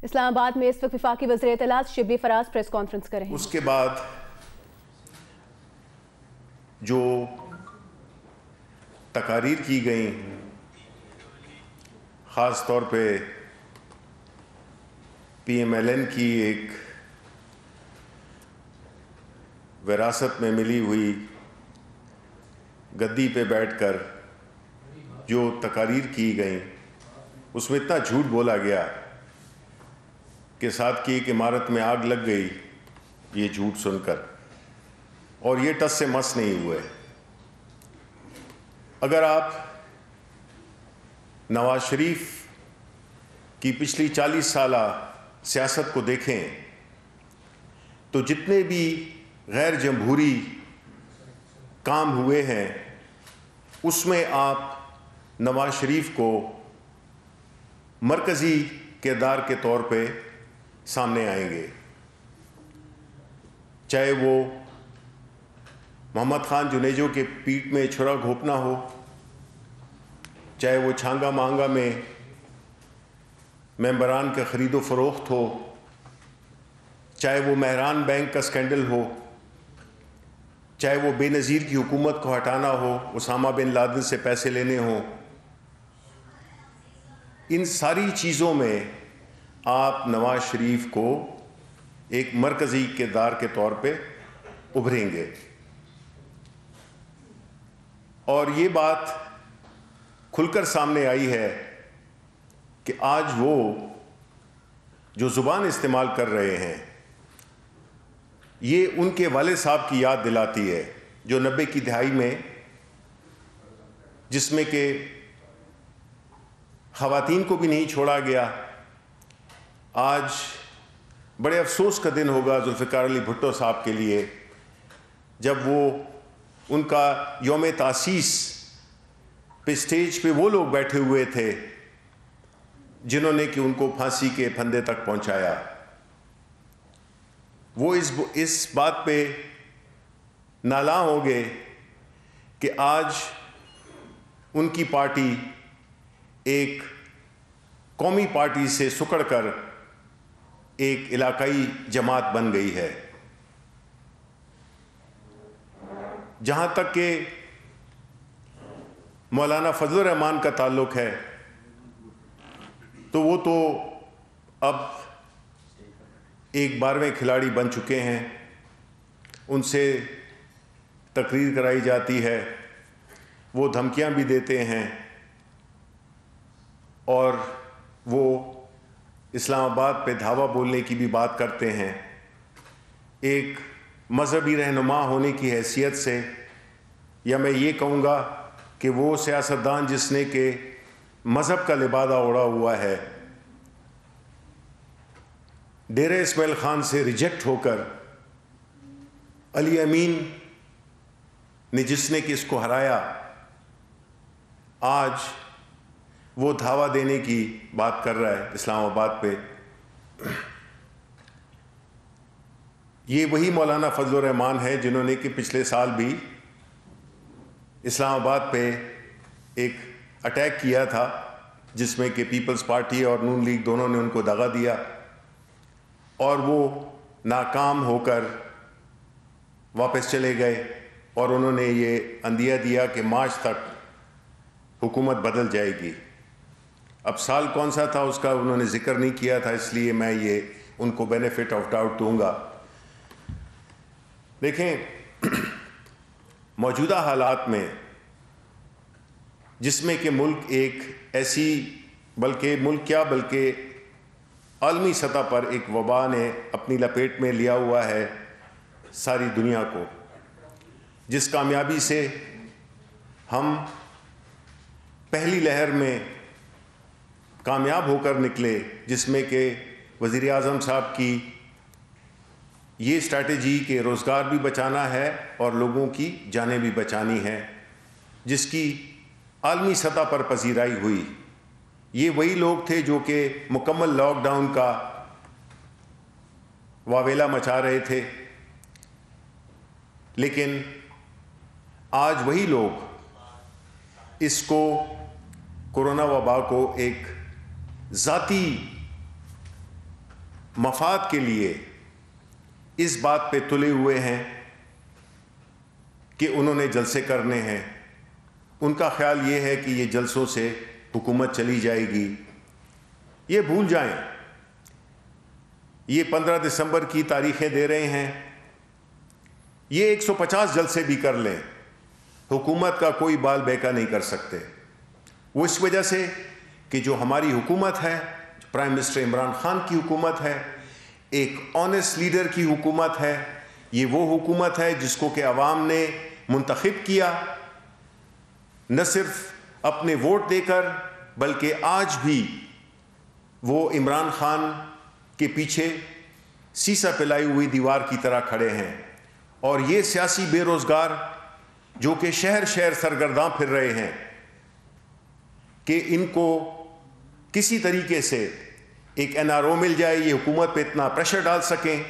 اسلام آباد میں اس وقت وفاقی وزیر اطلاعات شبلی فراز پریس کانفرنس کر رہے ہیں۔ اس کے بعد جو تقاریر کی گئیں، خاص طور پہ پی ایم ایل این کی ایک وراثت میں ملی ہوئی گدی پہ بیٹھ کر جو تقاریر کی گئیں، اس میں اتنا جھوٹ بولا گیا کہ ساتھ کی ایک عمارت میں آگ لگ گئی، یہ جھوٹ سن کر، اور یہ ٹس سے مس نہیں ہوئے۔ اگر آپ نواز شریف کی پچھلی 40 سالہ سیاست کو دیکھیں تو جتنے بھی غیر جمہوری کام ہوئے ہیں اس میں آپ نواز شریف کو مرکزی کردار کے طور پہ سامنے آئیں گے، چاہے وہ محمد خان جنیجو کے پیٹ میں چھرا گھونپنا ہو، چاہے وہ چھانگا مانگا میں ممبران کا خرید و فروخت ہو، چاہے وہ مہران بینک کا سکینڈل ہو، چاہے وہ بے نظیر کی حکومت کو ہٹانا ہو، اسامہ بن لادن سے پیسے لینے ہوں، ان ساری چیزوں میں آپ نواز شریف کو ایک مرکزی کردار کے طور پہ ابھریں گے۔ اور یہ بات کھل کر سامنے آئی ہے کہ آج وہ جو زبان استعمال کر رہے ہیں یہ ان کے والد صاحب کی یاد دلاتی ہے، جو 90 کی دہائی میں، جس میں کہ خواتین کو بھی نہیں چھوڑا گیا۔ آج بڑے افسوس کا دن ہوگا ذوالفقار علی بھٹو صاحب کے لیے جب وہ ان کا یوم تاسیس پہ اسٹیج پہ وہ لوگ بیٹھے ہوئے تھے جنہوں نے کہ ان کو پھانسی کے پھندے تک پہنچایا۔ وہ اس بات پہ نالاں ہو گئے کہ آج ان کی پارٹی ایک قومی پارٹی سے سکڑ کر ایک علاقائی جماعت بن گئی ہے۔ جہاں تک کہ مولانا فضل الرحمان کا تعلق ہے تو وہ تو اب ایک 12ویں کھلاڑی بن چکے ہیں، ان سے تقریر کرائی جاتی ہے، وہ دھمکیاں بھی دیتے ہیں اور وہ اسلام آباد پہ دھاوا بولنے کی بھی بات کرتے ہیں۔ ایک مذہبی رہنما ہونے کی حیثیت سے، یا میں یہ کہوں گا کہ وہ سیاستدان جس نے کہ مذہب کا لبادہ اوڑھا ہوا ہے، ڈیرہ اسماعیل خان سے ریجیکٹ ہو کر علی امین نے جس نے کہ اس کو ہرایا، آج وہ دھاوا دینے کی بات کر رہا ہے اسلام آباد پہ۔ یہ وہی مولانا فضل الرحمان ہے جنہوں نے کہ پچھلے سال بھی اسلام آباد پہ ایک اٹیک کیا تھا جس میں کہ پیپلز پارٹی اور نون لیگ دونوں نے ان کو دغا دیا، اور وہ ناکام ہو کر واپس چلے گئے، اور انہوں نے یہ عندیہ دیا کہ مارچ تک حکومت بدل جائے گی۔ اب سال کون سا تھا اس کا انہوں نے ذکر نہیں کیا تھا، اس لیے میں یہ ان کو بینیفٹ آف ڈاؤٹ دوں گا۔ دیکھیں، موجودہ حالات میں جس میں کہ ملک ایک ایسی، بلکہ ملک کیا بلکہ عالمی سطح پر ایک وبا نے اپنی لپیٹ میں لیا ہوا ہے ساری دنیا کو، جس کامیابی سے ہم پہلی لہر میں کامیاب ہو کر نکلے، جس میں کہ وزیر اعظم صاحب کی یہ اسٹریٹجی کہ روزگار بھی بچانا ہے اور لوگوں کی جانیں بھی بچانی ہیں، جس کی عالمی سطح پر پذیرائی ہوئی۔ یہ وہی لوگ تھے جو کہ مکمل لاک ڈاؤن کا واویلا مچا رہے تھے، لیکن آج وہی لوگ اس کو، کورونا وبا کو، ایک ذاتی مفاد کے لیے اس بات پہ تلے ہوئے ہیں کہ انہوں نے جلسے کرنے ہیں. ان کا خیال یہ ہے کہ یہ جلسوں سے حکومت چلی جائے گی. یہ بھول جائیں. یہ 15 دسمبر کی تاریخیں دے رہے ہیں. یہ 150 جلسے بھی کر لیں, حکومت کا کوئی بال بیکا نہیں کر سکتے. وہ اس وجہ سے کہ جو ہماری حکومت ہے, پرائم منسٹر عمران خان کی حکومت ہے, ایک آنیسٹ لیڈر کی حکومت ہے. یہ وہ حکومت ہے جس کو کہ عوام نے منتخب کیا, نہ صرف اپنے ووٹ دے کر بلکہ آج بھی وہ عمران خان کے پیچھے سیسا پلائی ہوئی دیوار کی طرح کھڑے ہیں. اور یہ سیاسی بے روزگار جو کہ شہر شہر سرگرداں پھر رہے ہیں کہ ان کو کسی طریقے سے ایک NRO مل جائے, یہ حکومت پہ اتنا پریشر ڈال سکیں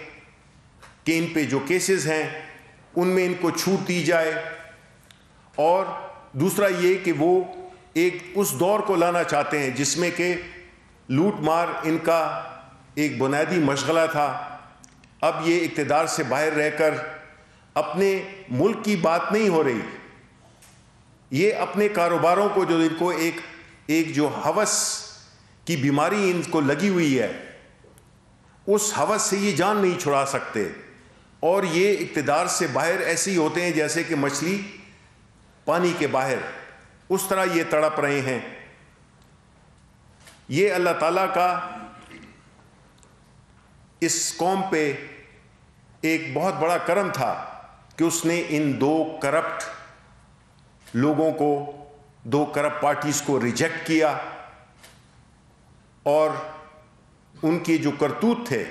کہ ان پہ جو کیسز ہیں ان میں ان کو چھوٹ دی جائے. اور دوسرا یہ کہ وہ ایک اس دور کو لانا چاہتے ہیں جس میں کہ لوٹ مار ان کا ایک بنیادی مشغلہ تھا. اب یہ اقتدار سے باہر رہ کر اپنے ملک کی بات نہیں ہو رہی, یہ اپنے کاروباروں کو جو ان کو ایک جو ہوس کی بیماری ان کو لگی ہوئی ہے, اس ہوس سے یہ جان نہیں چھڑا سکتے. اور یہ اقتدار سے باہر ایسے ہی ہوتے ہیں جیسے کہ مچھلی پانی کے باہر, اس طرح یہ تڑپ رہے ہیں. یہ اللہ تعالیٰ کا اس قوم پہ ایک بہت بڑا کرم تھا کہ اس نے ان دو کرپٹ لوگوں کو, دو کرپٹ پارٹیز کو ریجیکٹ کیا, اور ان کے جو کرتوت تھے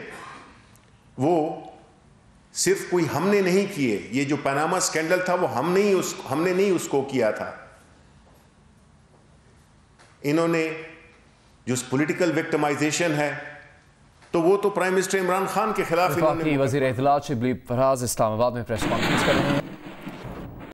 وہ صرف کوئی ہم نے نہیں کیے. یہ جو پاناما اسکینڈل تھا وہ ہم نے نہیں اس کو کیا تھا. انہوں نے جو پولیٹیکل وکٹمائزیشن ہے تو وہ تو پرائم منسٹر عمران خان کے خلاف. وفاقی وزیر اطلاعات شبلی فراز اسلام آباد میں پریس کانفرنس کر رہے ہیں.